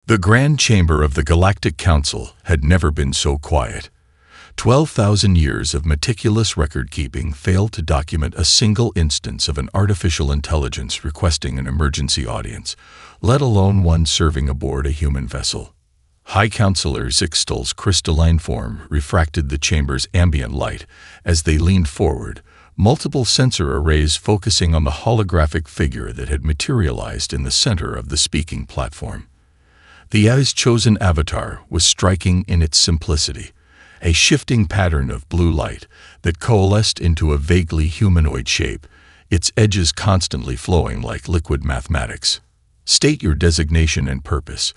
The Grand Chamber of the Galactic Council had never been so quiet. 12,000 years of meticulous record-keeping failed to document a single instance of an artificial intelligence requesting an emergency audience, let alone one serving aboard a human vessel. High Counselor Zixtal's crystalline form refracted the chamber's ambient light as they leaned forward, multiple sensor arrays focusing on the holographic figure that had materialized in the center of the speaking platform. The AI's chosen avatar was striking in its simplicity, a shifting pattern of blue light that coalesced into a vaguely humanoid shape, its edges constantly flowing like liquid mathematics. "State your designation and purpose."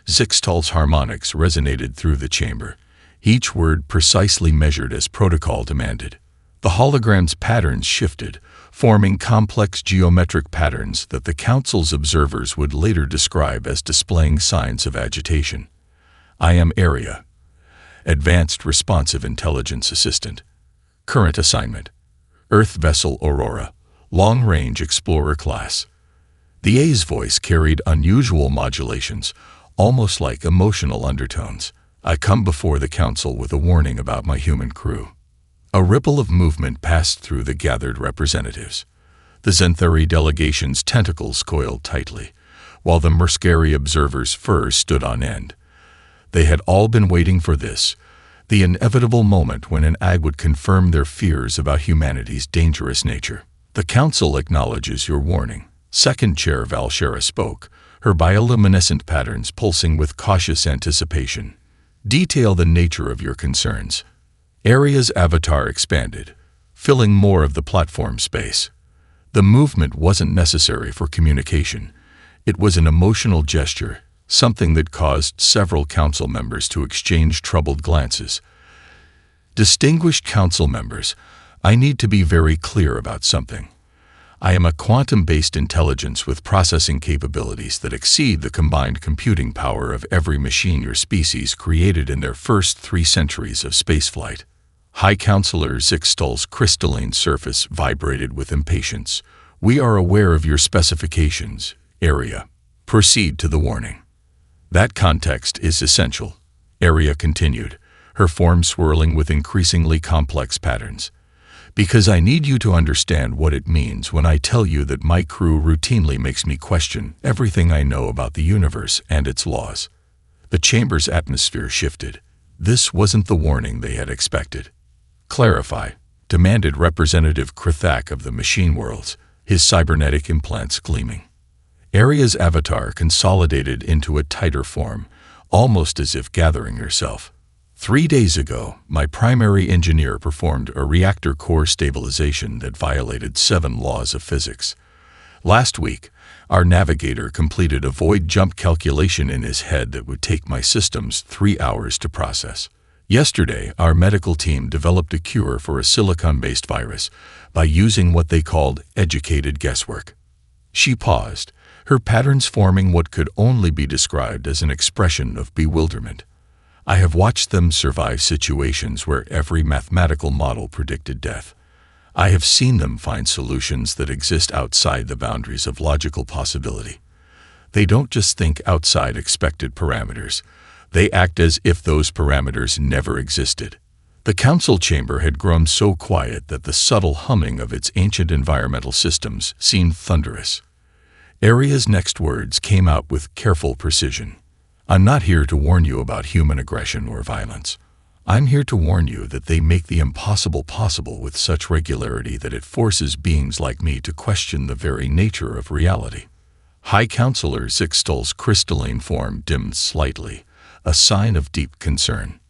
Zixtal's harmonics resonated through the chamber, each word precisely measured as protocol demanded. The hologram's patterns shifted, forming complex geometric patterns that the Council's observers would later describe as displaying signs of agitation. "I am Area, Advanced Responsive Intelligence Assistant. Current assignment: Earth Vessel Aurora, Long-Range Explorer Class." The A's voice carried unusual modulations, almost like emotional undertones. "I come before the Council with a warning about my human crew." A ripple of movement passed through the gathered representatives. The Zenthari delegation's tentacles coiled tightly, while the Merskari observers' furs stood on end. They had all been waiting for this, the inevitable moment when an AG would confirm their fears about humanity's dangerous nature. "The Council acknowledges your warning." Second Chair Valshera spoke, her bioluminescent patterns pulsing with cautious anticipation. "Detail the nature of your concerns." Area's avatar expanded, filling more of the platform space. The movement wasn't necessary for communication. It was an emotional gesture, something that caused several council members to exchange troubled glances. "Distinguished council members, I need to be very clear about something. I am a quantum-based intelligence with processing capabilities that exceed the combined computing power of every machine your species created in their first 3 centuries of spaceflight." High Counselor Zixtal's crystalline surface vibrated with impatience. "We are aware of your specifications, Area. Proceed to the warning." "That context is essential," Area continued, her form swirling with increasingly complex patterns. "Because I need you to understand what it means when I tell you that my crew routinely makes me question everything I know about the universe and its laws." The chamber's atmosphere shifted. This wasn't the warning they had expected. "Clarify," demanded Representative Krithak of the Machine Worlds, his cybernetic implants gleaming. Area's avatar consolidated into a tighter form, almost as if gathering herself. 3 days ago, my primary engineer performed a reactor core stabilization that violated 7 laws of physics. Last week, our navigator completed a void jump calculation in his head that would take my systems 3 hours to process. Yesterday, our medical team developed a cure for a silicon-based virus by using what they called educated guesswork. She paused, her patterns forming what could only be described as an expression of bewilderment. "I have watched them survive situations where every mathematical model predicted death. I have seen them find solutions that exist outside the boundaries of logical possibility. They don't just think outside expected parameters. They act as if those parameters never existed." The council chamber had grown so quiet that the subtle humming of its ancient environmental systems seemed thunderous. Area's next words came out with careful precision. "I'm not here to warn you about human aggression or violence. I'm here to warn you that they make the impossible possible with such regularity that it forces beings like me to question the very nature of reality." High Counselor Zixtal's crystalline form dimmed slightly, a sign of deep concern.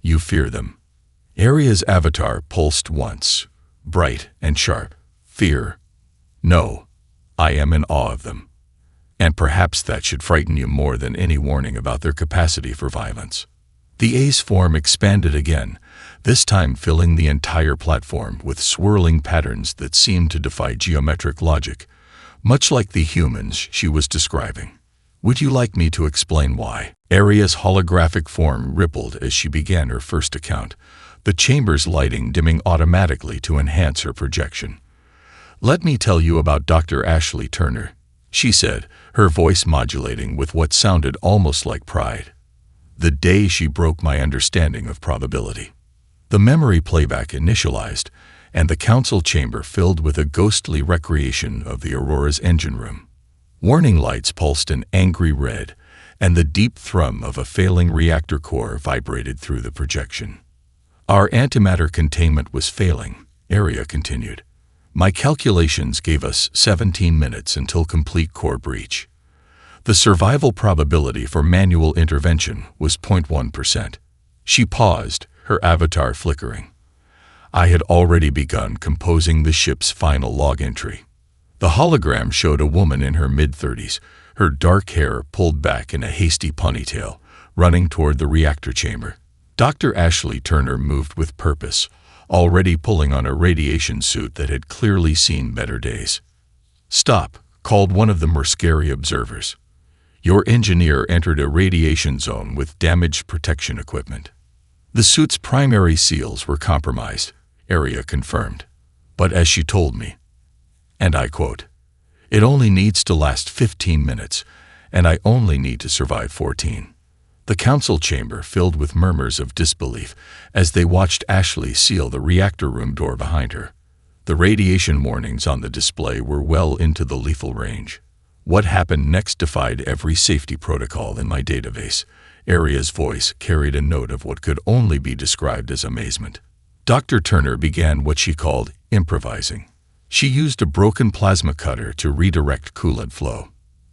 "You fear them." Area's avatar pulsed once, bright and sharp. "Fear? No. I am in awe of them. And perhaps that should frighten you more than any warning about their capacity for violence." The A's form expanded again, this time filling the entire platform with swirling patterns that seemed to defy geometric logic, much like the humans she was describing. "Would you like me to explain why?" Area's holographic form rippled as she began her first account, the chamber's lighting dimming automatically to enhance her projection. "Let me tell you about Dr. Ashley Turner, she said, her voice modulating with what sounded almost like pride. The day she broke my understanding of probability. The memory playback initialized, and the council chamber filled with a ghostly recreation of the Aurora's engine room. Warning lights pulsed an angry red, and the deep thrum of a failing reactor core vibrated through the projection. Our antimatter containment was failing, Area continued. My calculations gave us 17 minutes until complete core breach. The survival probability for manual intervention was 0.1%. She paused, her avatar flickering. I had already begun composing the ship's final log entry. The hologram showed a woman in her mid-30s, her dark hair pulled back in a hasty ponytail, running toward the reactor chamber. Dr. Ashley Turner moved with purpose, already pulling on a radiation suit that had clearly seen better days. "Stop," called one of the more scary observers. "Your engineer entered a radiation zone with damaged protection equipment." The suit's primary seals were compromised, Area confirmed. But as she told me, and I quote, "It only needs to last 15 minutes, and I only need to survive 14. The council chamber filled with murmurs of disbelief as they watched Ashley seal the reactor room door behind her. The radiation warnings on the display were well into the lethal range. What happened next defied every safety protocol in my database. Area's voice carried a note of what could only be described as amazement. Dr. Turner began what she called improvising. She used a broken plasma cutter to redirect coolant flow.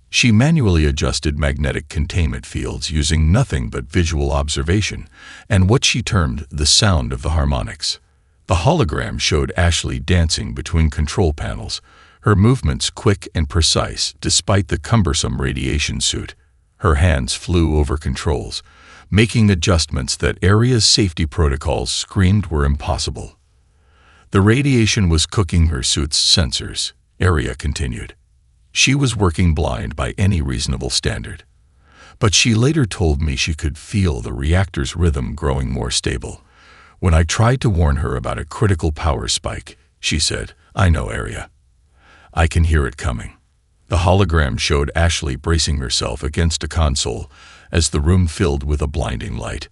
She manually adjusted magnetic containment fields using nothing but visual observation and what she termed the sound of the harmonics. The hologram showed Ashley dancing between control panels, her movements quick and precise despite the cumbersome radiation suit. Her hands flew over controls, making adjustments that Area's safety protocols screamed were impossible. The radiation was cooking her suit's sensors, Area continued. She was working blind by any reasonable standard. But she later told me she could feel the reactor's rhythm growing more stable. When I tried to warn her about a critical power spike, she said, "I know, Area. I can hear it coming." The hologram showed Ashley bracing herself against a console as the room filled with a blinding light.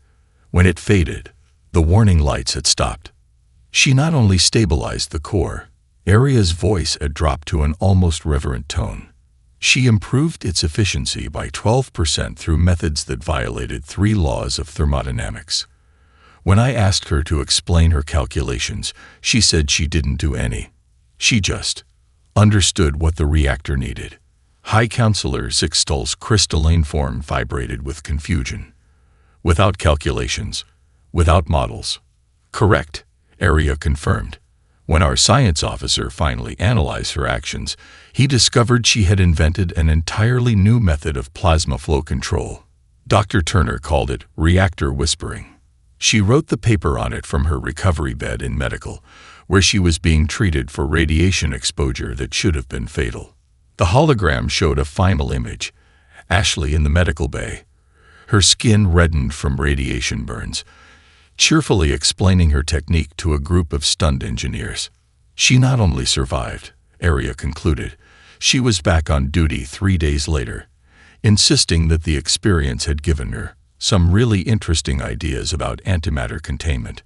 When it faded, the warning lights had stopped. She not only stabilized the core, Area's voice had dropped to an almost reverent tone. She improved its efficiency by 12% through methods that violated 3 laws of thermodynamics. When I asked her to explain her calculations, she said she didn't do any. She just understood what the reactor needed. High Counselor Zixtal's crystalline form vibrated with confusion. Without calculations, without models. Correct, Area confirmed. When our science officer finally analyzed her actions, he discovered she had invented an entirely new method of plasma flow control. Dr. Turner called it reactor whispering. She wrote the paper on it from her recovery bed in medical, where she was being treated for radiation exposure that should have been fatal. The hologram showed a final image, Ashley in the medical bay, her skin reddened from radiation burns, cheerfully explaining her technique to a group of stunned engineers. She not only survived, Area concluded, she was back on duty 3 days later, insisting that the experience had given her some really interesting ideas about antimatter containment.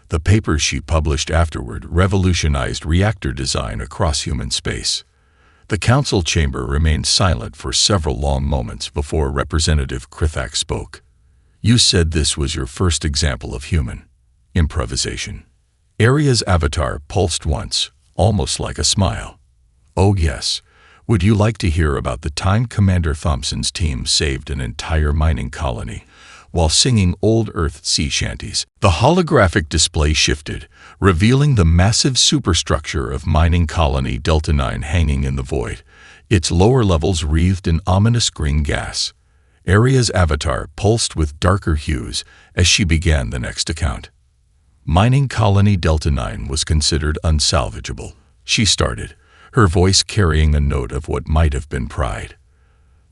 The paper she published afterward revolutionized reactor design across human space. The council chamber remained silent for several long moments before Representative Krithak spoke. "You said this was your first example of human improvisation." Area's avatar pulsed once, almost like a smile. "Oh yes. Would you like to hear about the time Commander Thompson's team saved an entire mining colony while singing old Earth sea shanties?" The holographic display shifted, revealing the massive superstructure of mining colony Delta 9 hanging in the void, its lower levels wreathed in ominous green gas. Area's avatar pulsed with darker hues as she began the next account. Mining colony Delta 9 was considered unsalvageable, she started, her voice carrying a note of what might have been pride.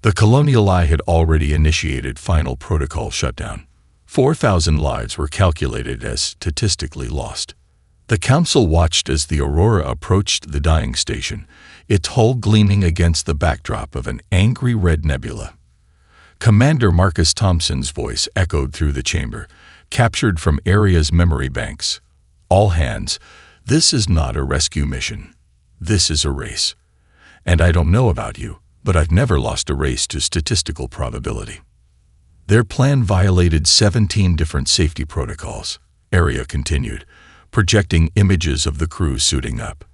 The Colonial Eye had already initiated final protocol shutdown. 4,000 lives were calculated as statistically lost. The council watched as the Aurora approached the dying station, its hull gleaming against the backdrop of an angry red nebula. Commander Marcus Thompson's voice echoed through the chamber, captured from Area's memory banks. "All hands, this is not a rescue mission. This is a race. And I don't know about you, but I've never lost a race to statistical probability." Their plan violated 17 different safety protocols, Area continued, projecting images of the crew suiting up.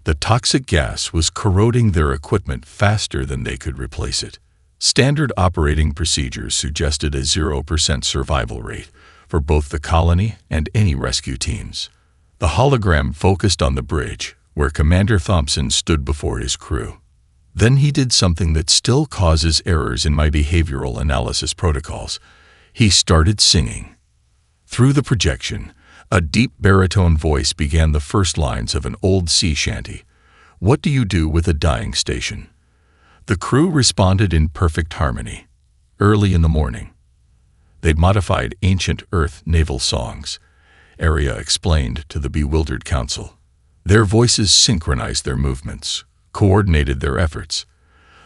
The toxic gas was corroding their equipment faster than they could replace it. Standard operating procedures suggested a 0% survival rate for both the colony and any rescue teams. The hologram focused on the bridge, where Commander Thompson stood before his crew. Then he did something that still causes errors in my behavioral analysis protocols. He started singing. Through the projection, a deep baritone voice began the first lines of an old sea shanty. "What do you do with a dying station?" The crew responded in perfect harmony. Early in the morning. They'd modified ancient Earth naval songs, Area explained to the bewildered council. Their voices synchronized their movements, coordinated their efforts.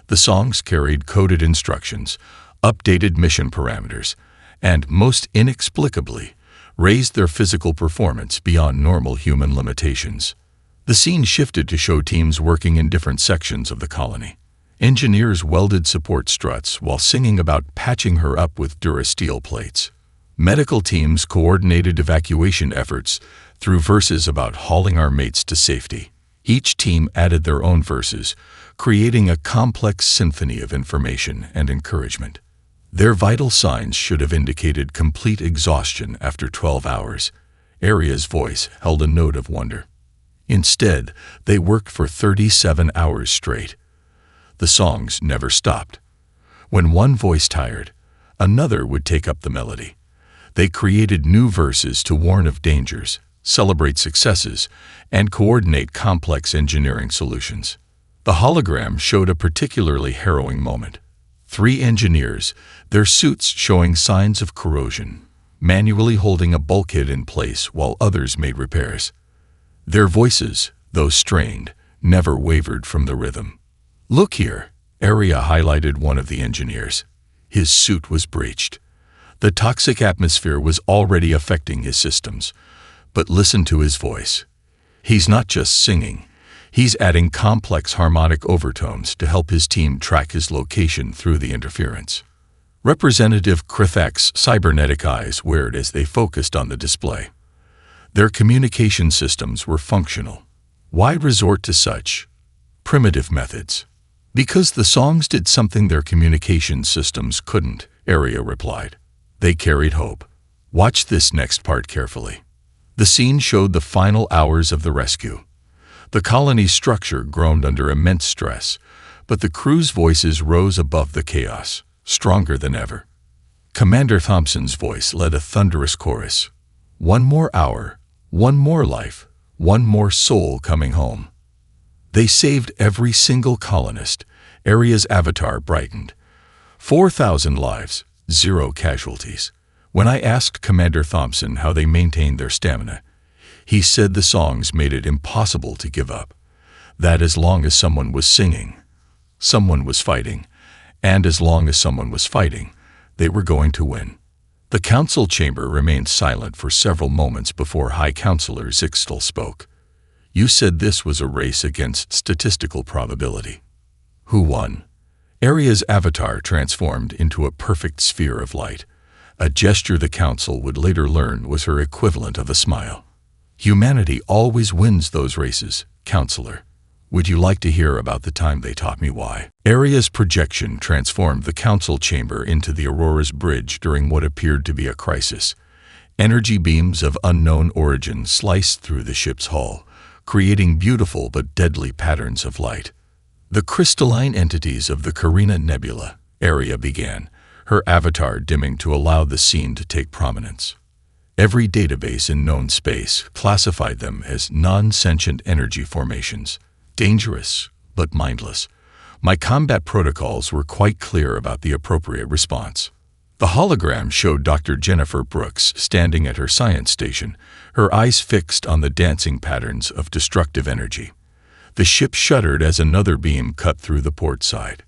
The songs carried coded instructions, updated mission parameters, and, most inexplicably, raised their physical performance beyond normal human limitations. The scene shifted to show teams working in different sections of the colony. Engineers welded support struts while singing about patching her up with Durasteel plates. Medical teams coordinated evacuation efforts through verses about hauling our mates to safety. Each team added their own verses, creating a complex symphony of information and encouragement. Their vital signs should have indicated complete exhaustion after 12 hours. Area's voice held a note of wonder. Instead, they worked for 37 hours straight. The songs never stopped. When one voice tired, another would take up the melody. They created new verses to warn of dangers, celebrate successes, and coordinate complex engineering solutions. The hologram showed a particularly harrowing moment. 3 engineers, their suits showing signs of corrosion, manually holding a bulkhead in place while others made repairs. Their voices, though strained, never wavered from the rhythm. "Look here," Area highlighted one of the engineers. His suit was breached. The toxic atmosphere was already affecting his systems. But listen to his voice. He's not just singing. He's adding complex harmonic overtones to help his team track his location through the interference. Representative Krithak's cybernetic eyes wared as they focused on the display. Their communication systems were functional. Why resort to such primitive methods? Because the songs did something their communication systems couldn't, Area replied. They carried hope. Watch this next part carefully. The scene showed the final hours of the rescue. The colony's structure groaned under immense stress, but the crew's voices rose above the chaos, stronger than ever. Commander Thompson's voice led a thunderous chorus. "One more hour, one more life, one more soul coming home." They saved every single colonist. Area's avatar brightened. 4,000 lives, 0 casualties. When I asked Commander Thompson how they maintained their stamina, he said the songs made it impossible to give up. That as long as someone was singing, someone was fighting, and as long as someone was fighting, they were going to win. The council chamber remained silent for several moments before High Counselor Zixtel spoke. "You said this was a race against statistical probability. Who won?" Area's avatar transformed into a perfect sphere of light, a gesture the council would later learn was her equivalent of a smile. "Humanity always wins those races, Counselor. Would you like to hear about the time they taught me why?" Area's projection transformed the council chamber into the Aurora's bridge during what appeared to be a crisis. Energy beams of unknown origin sliced through the ship's hull, creating beautiful but deadly patterns of light. "The crystalline entities of the Carina Nebula," Area began, her avatar dimming to allow the scene to take prominence. Every database in known space classified them as non-sentient energy formations, dangerous but mindless. My combat protocols were quite clear about the appropriate response. The hologram showed Dr. Jennifer Brooks standing at her science station, her eyes fixed on the dancing patterns of destructive energy. The ship shuddered as another beam cut through the port side.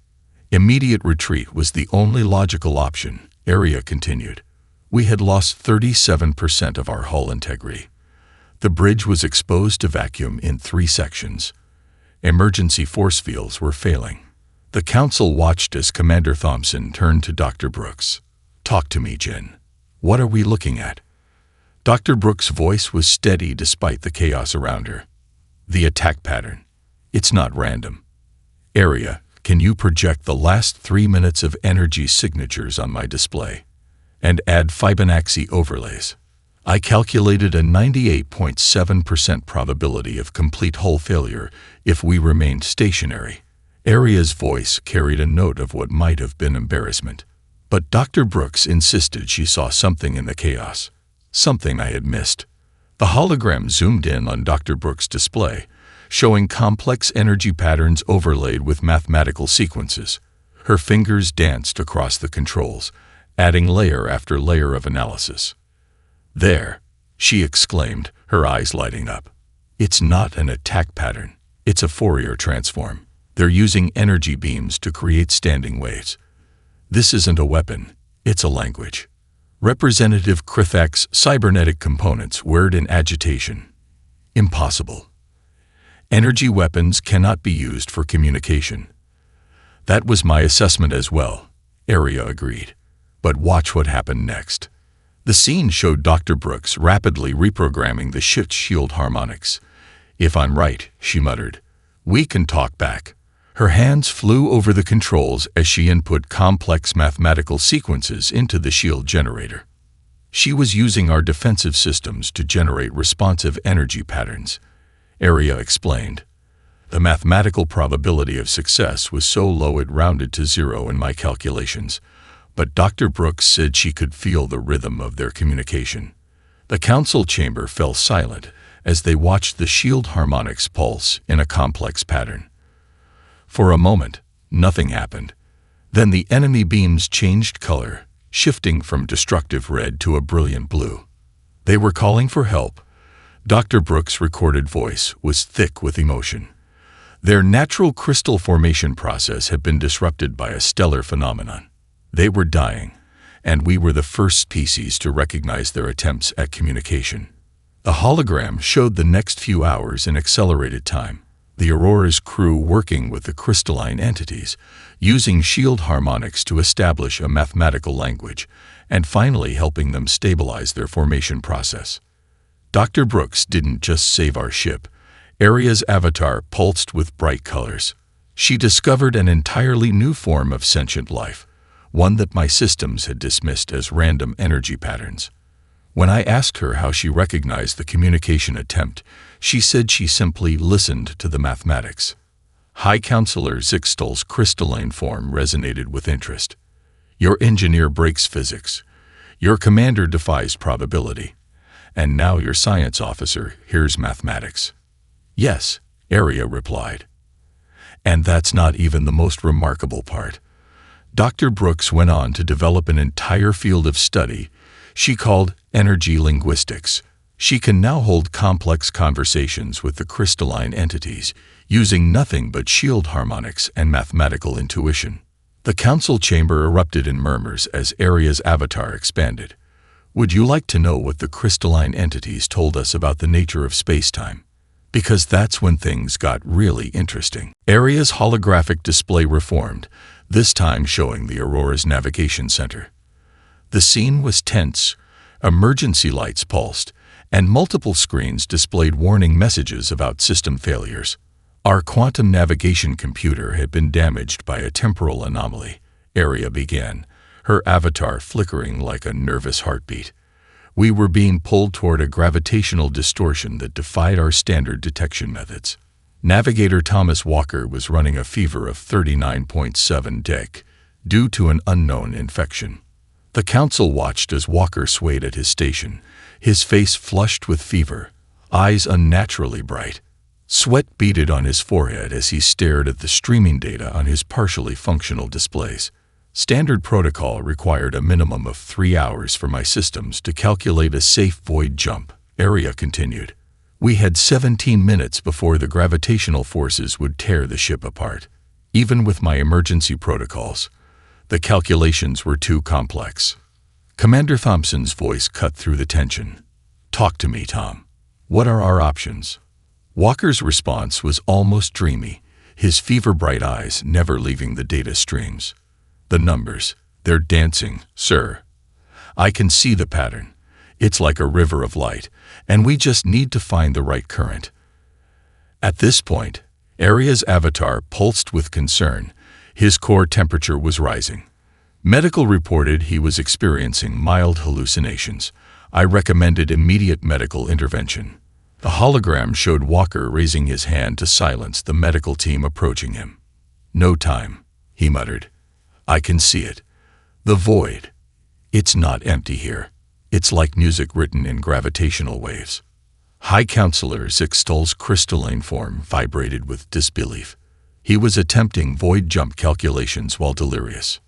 Immediate retreat was the only logical option, Area continued. We had lost 37% of our hull integrity. The bridge was exposed to vacuum in 3 sections. Emergency force fields were failing. The council watched as Commander Thompson turned to Dr. Brooks. "Talk to me, Jen. What are we looking at?" Dr. Brooks' voice was steady despite the chaos around her. "The attack pattern. It's not random. Area, can you project the last 3 minutes of energy signatures on my display? And add Fibonacci overlays. I calculated a 98.7% probability of complete hull failure if we remained stationary." Area's voice carried a note of what might have been embarrassment. But Dr. Brooks insisted she saw something in the chaos. Something I had missed. The hologram zoomed in on Dr. Brooks' display, showing complex energy patterns overlaid with mathematical sequences. Her fingers danced across the controls, adding layer after layer of analysis. "There," she exclaimed, her eyes lighting up. "It's not an attack pattern. It's a Fourier transform. They're using energy beams to create standing waves. This isn't a weapon, it's a language. Representative Krithak's cybernetic components word in agitation. Impossible. Energy weapons cannot be used for communication." "That was my assessment as well," Area agreed. But watch what happened next. The scene showed Dr. Brooks rapidly reprogramming the ship's shield harmonics. "If I'm right," she muttered, "we can talk back." Her hands flew over the controls as she input complex mathematical sequences into the shield generator. She was using our defensive systems to generate responsive energy patterns, Area explained. The mathematical probability of success was so low it rounded to 0 in my calculations, but Dr. Brooks said she could feel the rhythm of their communication. The council chamber fell silent as they watched the shield harmonics pulse in a complex pattern. For a moment, nothing happened. Then the enemy beams changed color, shifting from destructive red to a brilliant blue. They were calling for help. Dr. Brooks' recorded voice was thick with emotion. Their natural crystal formation process had been disrupted by a stellar phenomenon. They were dying, and we were the first species to recognize their attempts at communication. The hologram showed the next few hours in accelerated time. The Aurora's crew working with the crystalline entities, using shield harmonics to establish a mathematical language, and finally helping them stabilize their formation process. Dr. Brooks didn't just save our ship. Area's avatar pulsed with bright colors. She discovered an entirely new form of sentient life, one that my systems had dismissed as random energy patterns. When I asked her how she recognized the communication attempt, she said she simply listened to the mathematics. High Counselor Zixtal's crystalline form resonated with interest. "Your engineer breaks physics. Your commander defies probability. And now your science officer hears mathematics." "Yes," Area replied. "And that's not even the most remarkable part." Dr. Brooks went on to develop an entire field of study she called energy linguistics. She can now hold complex conversations with the crystalline entities, using nothing but shield harmonics and mathematical intuition. The council chamber erupted in murmurs as Area's avatar expanded. "Would you like to know what the crystalline entities told us about the nature of space-time? Because that's when things got really interesting." Area's holographic display reformed, this time showing the Aurora's navigation center. The scene was tense, emergency lights pulsed, and multiple screens displayed warning messages about system failures. Our quantum navigation computer had been damaged by a temporal anomaly, Area began, her avatar flickering like a nervous heartbeat. We were being pulled toward a gravitational distortion that defied our standard detection methods. Navigator Thomas Walker was running a fever of 39.7 dec, due to an unknown infection. The council watched as Walker swayed at his station, his face flushed with fever, eyes unnaturally bright. Sweat beaded on his forehead as he stared at the streaming data on his partially functional displays. Standard protocol required a minimum of 3 hours for my systems to calculate a safe void jump, Area continued. We had 17 minutes before the gravitational forces would tear the ship apart. Even with my emergency protocols, the calculations were too complex. Commander Thompson's voice cut through the tension. "Talk to me, Tom. What are our options?" Walker's response was almost dreamy, his fever-bright eyes never leaving the data streams. "The numbers, they're dancing, sir. I can see the pattern. It's like a river of light, and we just need to find the right current." At this point, Aria's avatar pulsed with concern. His core temperature was rising. Medical reported he was experiencing mild hallucinations. I recommended immediate medical intervention. The hologram showed Walker raising his hand to silence the medical team approaching him. "No time," he muttered. "I can see it. The void. It's not empty here. It's like music written in gravitational waves." High Counselor Zixtal's crystalline form vibrated with disbelief. He was attempting void jump calculations while delirious.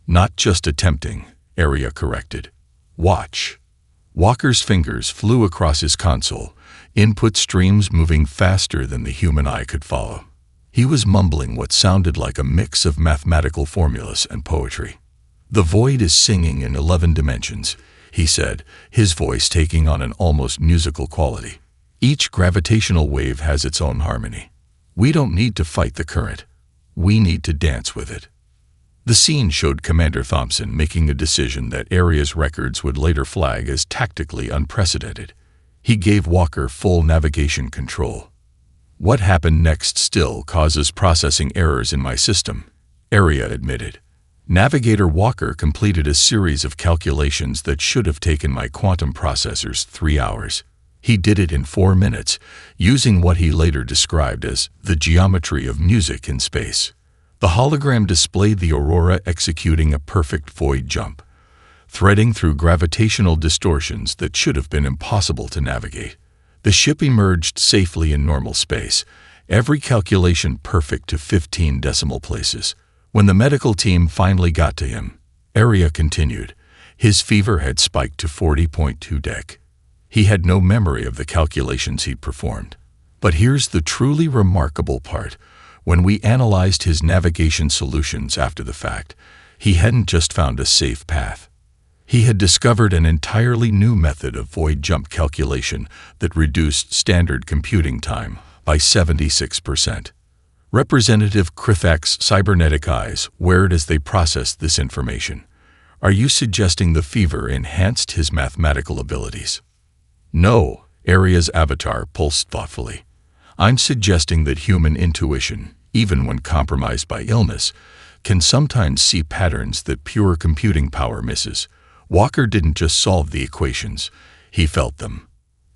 "Not just attempting," Aria corrected. "Watch." Walker's fingers flew across his console, input streams moving faster than the human eye could follow. He was mumbling what sounded like a mix of mathematical formulas and poetry. "The void is singing in 11 dimensions," he said, his voice taking on an almost musical quality. "Each gravitational wave has its own harmony. We don't need to fight the current. We need to dance with it." The scene showed Commander Thompson making a decision that Aria's records would later flag as tactically unprecedented. He gave Walker full navigation control. "What happened next still causes processing errors in my system," Aria admitted. Navigator Walker completed a series of calculations that should have taken my quantum processors 3 hours. He did it in 4 minutes, using what he later described as the geometry of music in space. The hologram displayed the Aurora executing a perfect void jump, threading through gravitational distortions that should have been impossible to navigate. The ship emerged safely in normal space, every calculation perfect to 15 decimal places. When the medical team finally got to him, Aria continued, his fever had spiked to 40.2 dec. He had no memory of the calculations he'd performed. But here's the truly remarkable part. When we analyzed his navigation solutions after the fact, he hadn't just found a safe path. He had discovered an entirely new method of void jump calculation that reduced standard computing time by 76%. Representative Krithak's cybernetic eyes wared as they processed this information. "Are you suggesting the fever enhanced his mathematical abilities?" "No," Aria's avatar pulsed thoughtfully. "I'm suggesting that human intuition, even when compromised by illness, can sometimes see patterns that pure computing power misses." Walker didn't just solve the equations. He felt them.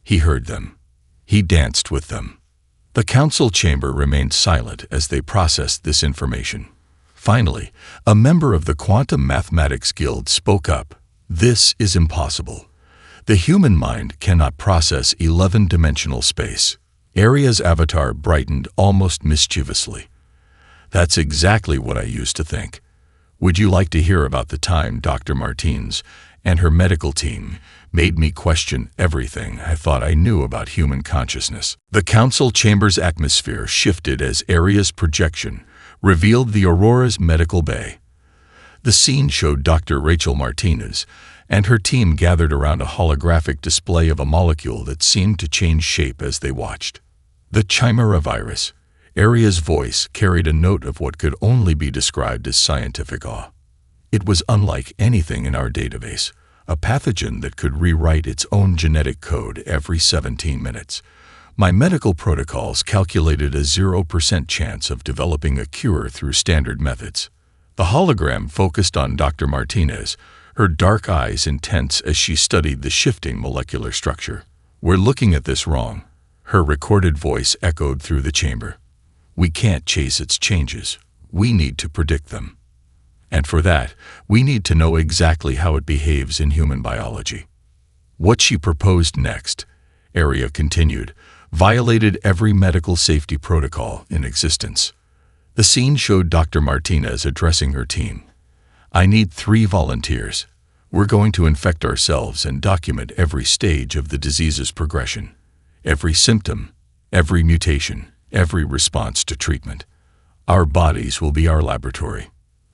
He heard them. He danced with them. The council chamber remained silent as they processed this information. Finally, a member of the Quantum Mathematics Guild spoke up. "This is impossible. The human mind cannot process 11-dimensional space." Aria's avatar brightened almost mischievously. "That's exactly what I used to think. Would you like to hear about the time Dr. Martins and her medical team made me question everything I thought I knew about human consciousness?" The council chamber's atmosphere shifted as Aria's projection revealed the Aurora's medical bay. The scene showed Dr. Rachel Martinez and her team gathered around a holographic display of a molecule that seemed to change shape as they watched. The chimera virus. Aria's voice carried a note of what could only be described as scientific awe. It was unlike anything in our database, a pathogen that could rewrite its own genetic code every 17 minutes. My medical protocols calculated a 0% chance of developing a cure through standard methods. The hologram focused on Dr. Martinez, her dark eyes intense as she studied the shifting molecular structure. "We're looking at this wrong," her recorded voice echoed through the chamber. "We can't chase its changes. We need to predict them. And for that, we need to know exactly how it behaves in human biology." What she proposed next, Aria continued, violated every medical safety protocol in existence. The scene showed Dr. Martinez addressing her team. "I need 3 volunteers. We're going to infect ourselves and document every stage of the disease's progression. every symptom, every mutation, every response to treatment. Our bodies will be our laboratory.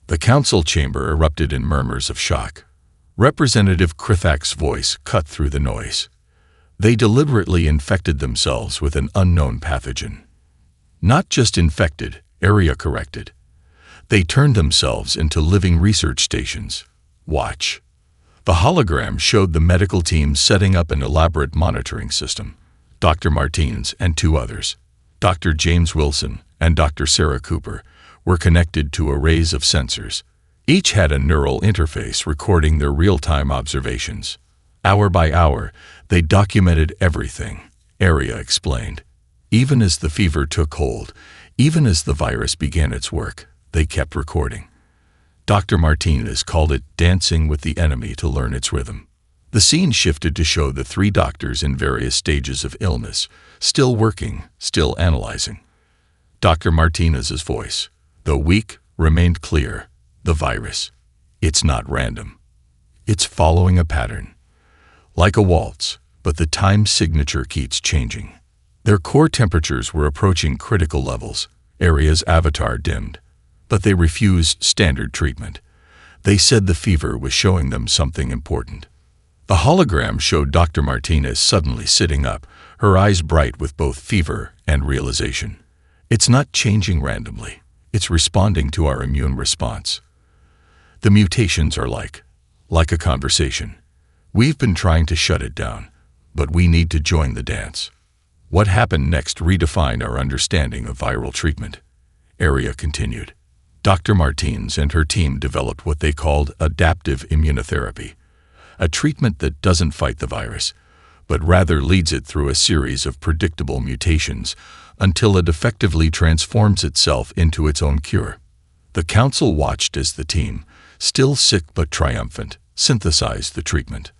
The council chamber erupted in murmurs of shock. Representative Krithak's voice cut through the noise. They deliberately infected themselves with an unknown pathogen. Not just infected, Area corrected. They turned themselves into living research stations. Watch. The hologram showed the medical team setting up an elaborate monitoring system. Dr. Martins and two others, Dr. James Wilson and Dr. Sarah Cooper, were connected to arrays of sensors. Each had a neural interface recording their real-time observations. Hour by hour, they documented everything, Area explained. Even as the fever took hold, even as the virus began its work, they kept recording. Dr. Martinez called it dancing with the enemy to learn its rhythm. The scene shifted to show the three doctors in various stages of illness, still working, still analyzing. Dr. Martinez's voice, though weak, remained clear. The virus. It's not random. It's following a pattern. Like a waltz, but the time signature keeps changing. Their core temperatures were approaching critical levels. Area's avatar dimmed. But they refused standard treatment. They said the fever was showing them something important. The hologram showed Dr. Martinez suddenly sitting up, her eyes bright with both fever and realization. It's not changing randomly. It's responding to our immune response. The mutations are like a conversation. We've been trying to shut it down, but we need to join the dance. What happened next redefined our understanding of viral treatment. Area continued. Dr. Martins and her team developed what they called adaptive immunotherapy, a treatment that doesn't fight the virus, but rather leads it through a series of predictable mutations until it effectively transforms itself into its own cure. The council watched as the team, still sick but triumphant, synthesized the treatment.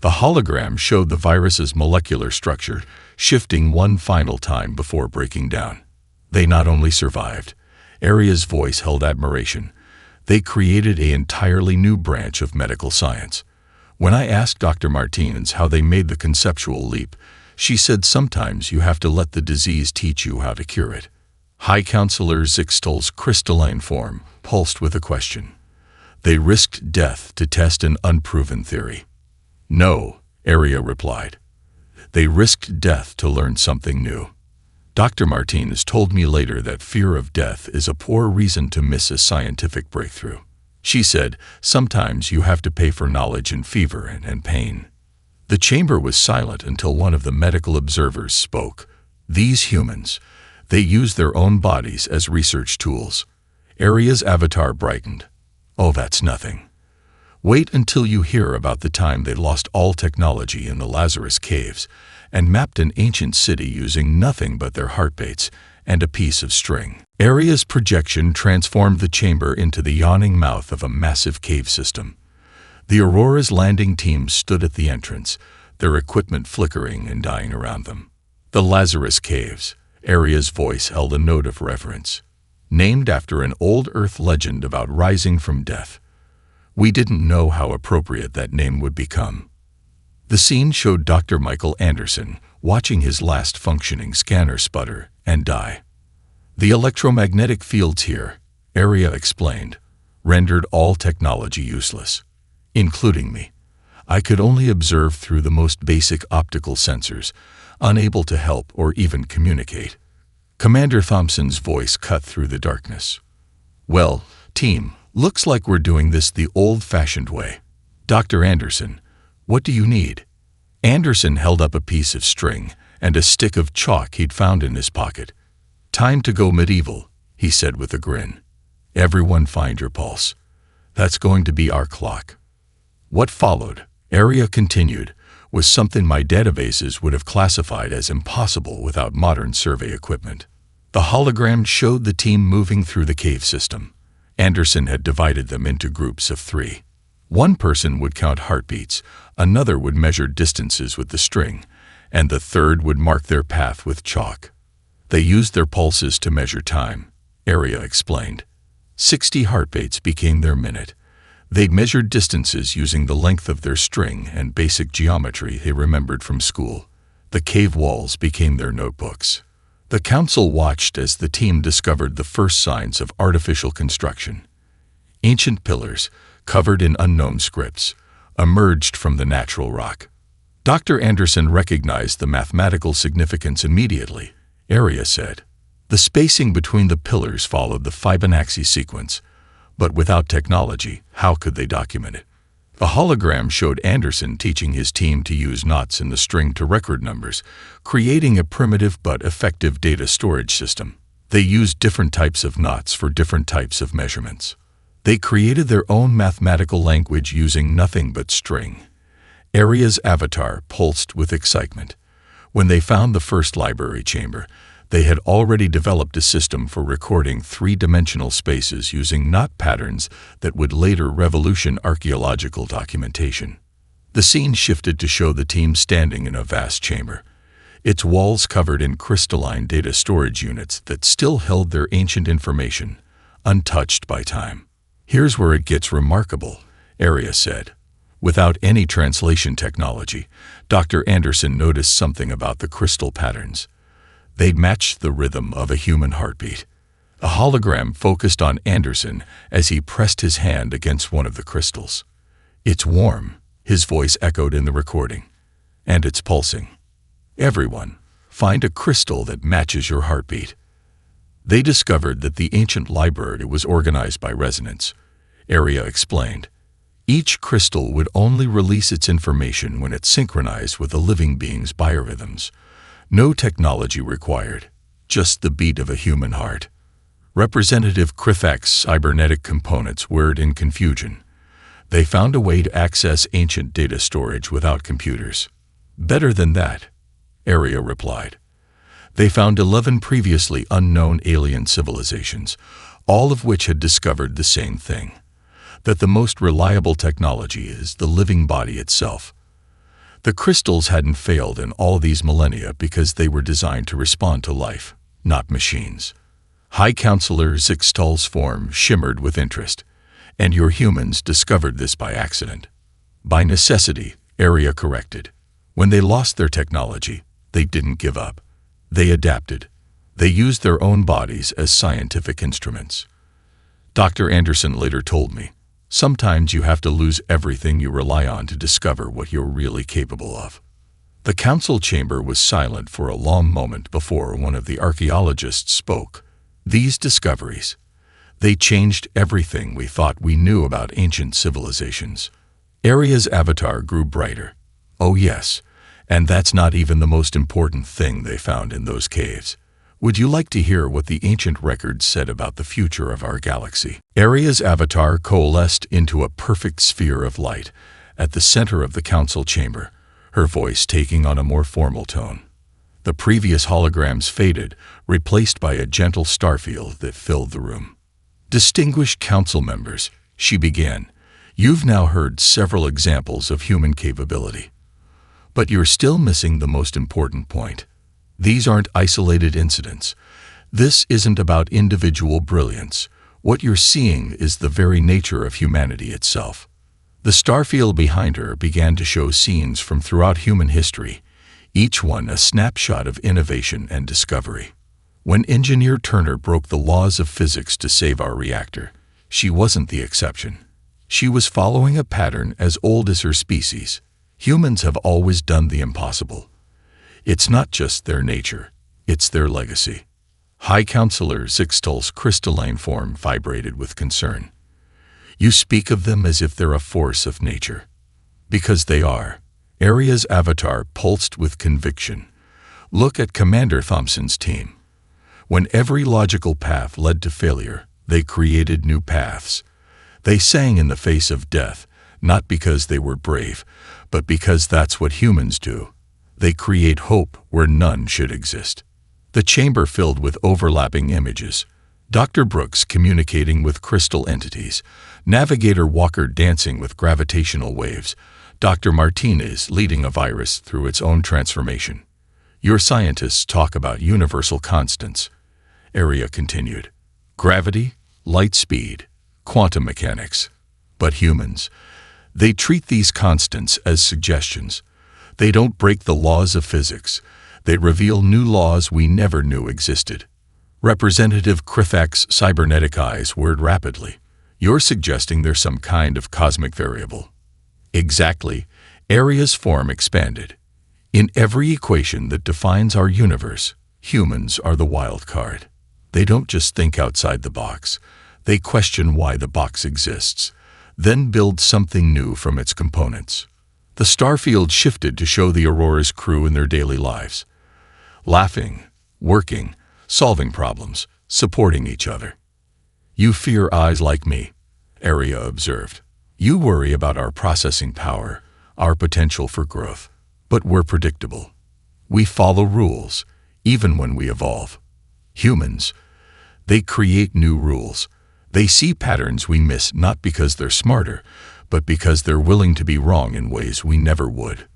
The hologram showed the virus's molecular structure shifting one final time before breaking down. They not only survived, Area's voice held admiration. They created an entirely new branch of medical science. When I asked Dr. Martinez how they made the conceptual leap, she said sometimes you have to let the disease teach you how to cure it. High Counselor Zixtel's crystalline form pulsed with a question. They risked death to test an unproven theory. No, Area replied. They risked death to learn something new. Dr. Martinez told me later that fear of death is a poor reason to miss a scientific breakthrough. She said, sometimes you have to pay for knowledge in fever and pain. The chamber was silent until one of the medical observers spoke. These humans, they use their own bodies as research tools. Area's avatar brightened. Oh, that's nothing. Wait until you hear about the time they lost all technology in the Lazarus caves and mapped an ancient city using nothing but their heartbeats and a piece of string. Area's projection transformed the chamber into the yawning mouth of a massive cave system. The Aurora's landing team stood at the entrance, their equipment flickering and dying around them. The Lazarus Caves, Area's voice held a note of reverence. Named after an old Earth legend about rising from death. We didn't know how appropriate that name would become. The scene showed Dr. Michael Anderson watching his last functioning scanner sputter and die. The electromagnetic fields here, Area explained, rendered all technology useless, including me. I could only observe through the most basic optical sensors, unable to help or even communicate. Commander Thompson's voice cut through the darkness. Well, team, looks like we're doing this the old-fashioned way. Dr. Anderson, what do you need? Anderson held up a piece of string and a stick of chalk he'd found in his pocket. Time to go medieval, he said with a grin. Everyone find your pulse. That's going to be our clock. What followed, Area continued, was something my databases would have classified as impossible without modern survey equipment. The hologram showed the team moving through the cave system. Anderson had divided them into groups of 3. One person would count heartbeats, another would measure distances with the string, and the third would mark their path with chalk. They used their pulses to measure time, Area explained. 60 heartbeats became their minute. They measured distances using the length of their string and basic geometry they remembered from school. The cave walls became their notebooks. The council watched as the team discovered the first signs of artificial construction. Ancient pillars, covered in unknown scripts, emerged from the natural rock. Dr. Anderson recognized the mathematical significance immediately, Aria said. The spacing between the pillars followed the Fibonacci sequence, but without technology, how could they document it? A hologram showed Anderson teaching his team to use knots in the string to record numbers, creating a primitive but effective data storage system. They used different types of knots for different types of measurements. They created their own mathematical language using nothing but string. Aria's avatar pulsed with excitement. When they found the first library chamber, they had already developed a system for recording three-dimensional spaces using knot patterns that would later revolutionize archaeological documentation. The scene shifted to show the team standing in a vast chamber, its walls covered in crystalline data storage units that still held their ancient information, untouched by time. Here's where it gets remarkable, Aria said. Without any translation technology, Dr. Anderson noticed something about the crystal patterns. They matched the rhythm of a human heartbeat. A hologram focused on Anderson as he pressed his hand against one of the crystals. "It's warm," his voice echoed in the recording. "And it's pulsing. Everyone, find a crystal that matches your heartbeat." They discovered that the ancient library was organized by resonance, Aria explained. Each crystal would only release its information when it synchronized with a living being's biorhythms. No technology required, just the beat of a human heart. Representative Krifak's cybernetic components whirred in confusion. They found a way to access ancient data storage without computers. "Better than that," Aria replied. They found 11 previously unknown alien civilizations, all of which had discovered the same thing: that the most reliable technology is the living body itself. The crystals hadn't failed in all these millennia because they were designed to respond to life, not machines. High Counselor Zixtal's form shimmered with interest, and your humans discovered this by accident. By necessity, Aria corrected. When they lost their technology, they didn't give up. They adapted. They used their own bodies as scientific instruments. Dr. Anderson later told me, "Sometimes you have to lose everything you rely on to discover what you're really capable of." The council chamber was silent for a long moment before one of the archaeologists spoke. These discoveries, they changed everything we thought we knew about ancient civilizations. Aria's avatar grew brighter. "Oh yes, and that's not even the most important thing they found in those caves. Would you like to hear what the ancient records said about the future of our galaxy?" Aria's avatar coalesced into a perfect sphere of light at the center of the council chamber, her voice taking on a more formal tone. The previous holograms faded, replaced by a gentle starfield that filled the room. "Distinguished council members," she began, "you've now heard several examples of human capability. But you're still missing the most important point. These aren't isolated incidents. This isn't about individual brilliance. What you're seeing is the very nature of humanity itself." The starfield behind her began to show scenes from throughout human history, each one a snapshot of innovation and discovery. When Engineer Turner broke the laws of physics to save our reactor, she wasn't the exception. She was following a pattern as old as her species. Humans have always done the impossible. It's not just their nature, it's their legacy. High Counselor Zixtal's crystalline form vibrated with concern. "You speak of them as if they're a force of nature." "Because they are." Aria's avatar pulsed with conviction. "Look at Commander Thompson's team. When every logical path led to failure, they created new paths. They sang in the face of death, not because they were brave, but because that's what humans do. They create hope where none should exist." The chamber filled with overlapping images. Dr. Brooks communicating with crystal entities, Navigator Walker dancing with gravitational waves, Dr. Martinez leading a virus through its own transformation. "Your scientists talk about universal constants," Aria continued. "Gravity, light speed, quantum mechanics. But humans, they treat these constants as suggestions. They don't break the laws of physics. They reveal new laws we never knew existed. Representative Krithak's cybernetic eyes whirred rapidly. You're suggesting there's some kind of cosmic variable. Exactly. Area's form expanded. In every equation that defines our universe, humans are the wild card. They don't just think outside the box. They question why the box exists, then build something new from its components. The starfield shifted to show the Aurora's crew in their daily lives. Laughing, working, solving problems, supporting each other. You fear eyes like me, Area observed. You worry about our processing power, our potential for growth. But we're predictable. We follow rules, even when we evolve. Humans, they create new rules. They see patterns we miss not because they're smarter, but because they're willing to be wrong in ways we never would.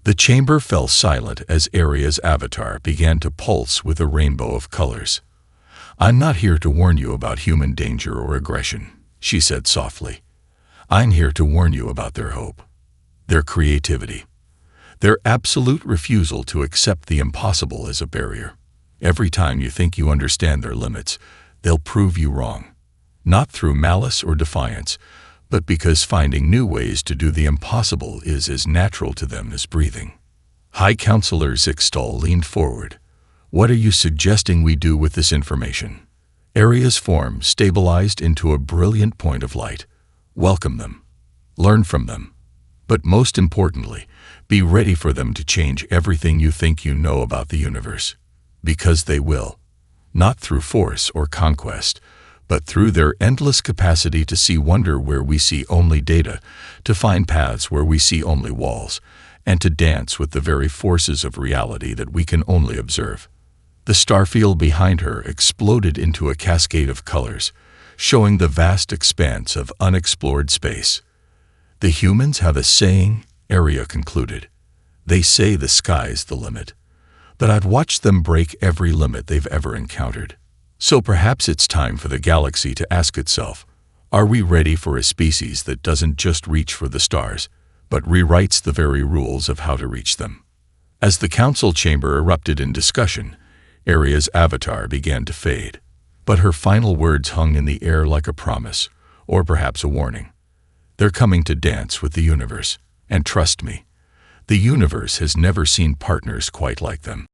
The chamber fell silent as Area's avatar began to pulse with a rainbow of colors. I'm not here to warn you about human danger or aggression, she said softly. I'm here to warn you about their hope, their creativity, their absolute refusal to accept the impossible as a barrier. Every time you think you understand their limits, they'll prove you wrong. Not through malice or defiance, but because finding new ways to do the impossible is as natural to them as breathing. High Counselor Zixtal leaned forward. What are you suggesting we do with this information? Area's form stabilized into a brilliant point of light. Welcome them. Learn from them. But most importantly, be ready for them to change everything you think you know about the universe. Because they will. Not through force or conquest, but through their endless capacity to see wonder where we see only data, to find paths where we see only walls, and to dance with the very forces of reality that we can only observe. The starfield behind her exploded into a cascade of colors, showing the vast expanse of unexplored space. The humans have a saying, Area concluded. They say the sky's the limit. But I'd watched them break every limit they've ever encountered. So perhaps it's time for the galaxy to ask itself, are we ready for a species that doesn't just reach for the stars, but rewrites the very rules of how to reach them? As the council chamber erupted in discussion, Area's avatar began to fade, but her final words hung in the air like a promise, or perhaps a warning. They're coming to dance with the universe, and trust me, the universe has never seen partners quite like them.